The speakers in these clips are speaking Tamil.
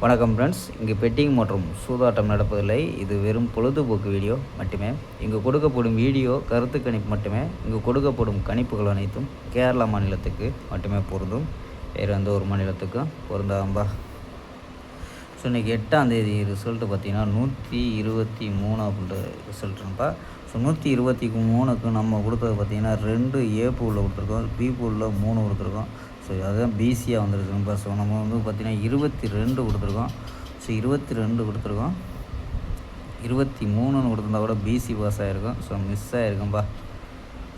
வணக்கம் ஃப்ரெண்ட்ஸ், இங்கு பெட்டிங் மற்றும் சூதாட்டம் நடப்பதில்லை. இது வெறும் பொழுதுபோக்கு வீடியோ மட்டுமே. இங்கு கொடுக்கப்படும் வீடியோ கருத்து கணிப்பு மட்டுமே. இங்கு கொடுக்கப்படும் கணிப்புகள் அனைத்தும் கேரளா மாநிலத்துக்கு மட்டுமே பொருந்தும். வேறு எந்த ஒரு மாநிலத்துக்கும் பொருந்தாம்பா. ஸோ இன்றைக்கி 8ஆம் தேதி ரிசல்ட்டு பார்த்திங்கன்னா 123 அப்படின்ற ரிசல்ட்டுப்பா. ஸோ 123க்கு நம்ம கொடுத்தது பார்த்திங்கன்னா 2 ஏ பூலில் கொடுத்துருக்கோம், பி பூலில் 3 கொடுத்துருக்கோம். ஸோ அதுதான் பிசியாக வந்துருக்குங்கப்பா. ஸோ நம்ம வந்து பார்த்திங்கன்னா 22 கொடுத்துருக்கோம். ஸோ 22 கொடுத்துருக்கோம். 23ன்னு கொடுத்துருந்தா கூட பிசி பாஸ் ஆகிருக்கும். ஸோ மிஸ் ஆகிருக்கும்பா.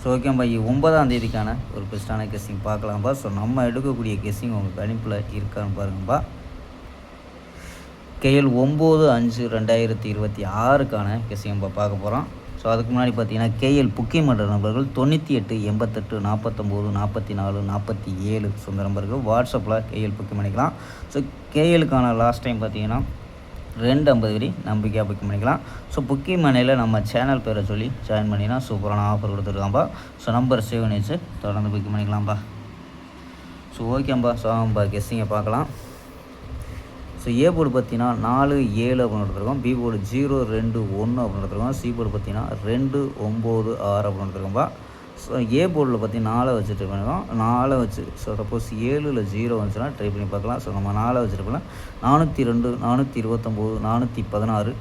ஸோ ஓகேம்பா, 9ஆம் தேதிக்கான ஒரு பெஸ்ட்டான கெஸ்ஸிங் பார்க்கலாம்ப்பா. ஸோ நம்ம எடுக்கக்கூடிய கெஸ்ஸிங் உங்கள் கணிப்பில் இருக்கான்னு பாருங்கப்பா. KL 9/5/2026க்கான கெஸ்ஸிங் பார்க்க போகிறோம். ஸோ அதுக்கு முன்னாடி பார்த்தீங்கன்னா KL புக்கிங் பண்ணுற நம்பர்கள் 98 88 49 44 47 ஸோ இந்த நம்பருக்கு வாட்ஸ்அப்பில் KL புக்கிங் பண்ணிக்கலாம். ஸோ KLக்கான லாஸ்ட் டைம் பார்த்தீங்கன்னா 250 வரி நம்பிக்கையாக புக்கிங் பண்ணிக்கலாம். ஸோ புக்கிங் மணியில் நம்ம சேனல் பேரை சொல்லி ஜாயின் பண்ணினா சூப்பரான ஆஃபர் கொடுத்துருக்காம்பா. ஸோ நம்பர் சேவ் பண்ணி வச்சு தொடர்ந்து புக்கிங் பண்ணிக்கலாம்ப்பா. ஸோ ஓகேம்பா. ஸோ கெஸ்ஸிங்கை பார்க்கலாம். ஸோ ஏ போர்டு பார்த்தீங்கன்னா 4 7 அப்படின்னு எடுத்துருக்கோம், பி போர்டு 0 2 1 அப்படின்னு எடுத்துருக்கோம், சி போர்டு பார்த்தீங்கன்னா 2 9 6 அப்படின்னு எடுத்துருக்கோம்பா. ஸோ ஏ போர்டில் பார்த்தீங்கன்னா 4 வச்சு ட்ரை பண்ணிக்கோம். 4 வச்சு ஸோ சப்போஸ் 7ல் 0 வந்துச்சுன்னா ட்ரை பண்ணி பார்க்கலாம். ஸோ நம்ம 4 வச்சுருக்கலாம். 402 429 416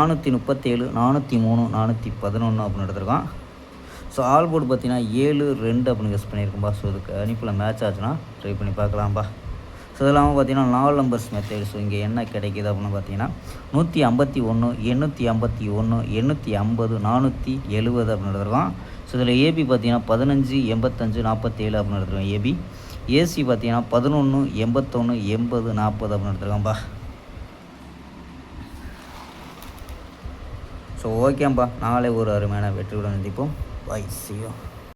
437 403 411 அப்படின்னு எடுத்துருக்கோம். ஸோ ஆல் போர்டு பார்த்தீங்கன்னா 7 2 அப்படின்னு கெஸ் பண்ணியிருக்கோம்பா. ஸோ இதுக்கு அனுப்பில் மேட்ச் ஆச்சுன்னா ட்ரை பண்ணி பார்க்கலாம்ப்பா. ஸோ இது இல்லாமல் பார்த்தீங்கன்னா 4 நம்பர்ஸ் மெத்தட். ஸோ இங்கே என்ன கிடைக்கிது அப்படின்னு பார்த்தீங்கன்னா 151 851 850 470 அப்படின்னு எடுத்துருக்கோம். ஸோ இதில் ஏபி பார்த்தீங்கன்னா 15 85 47 அப்படின்னு எடுத்துருக்கோம் ஏபி. ஏசி பார்த்தீங்கன்னா 11 81 80 40 அப்படின்னு எடுத்துருக்கோம்ப்பா. ஸோ ஓகேம்பா, நாளை ஒரு அருமையான வெற்றியுடன் சந்திப்போம். Bye, see you.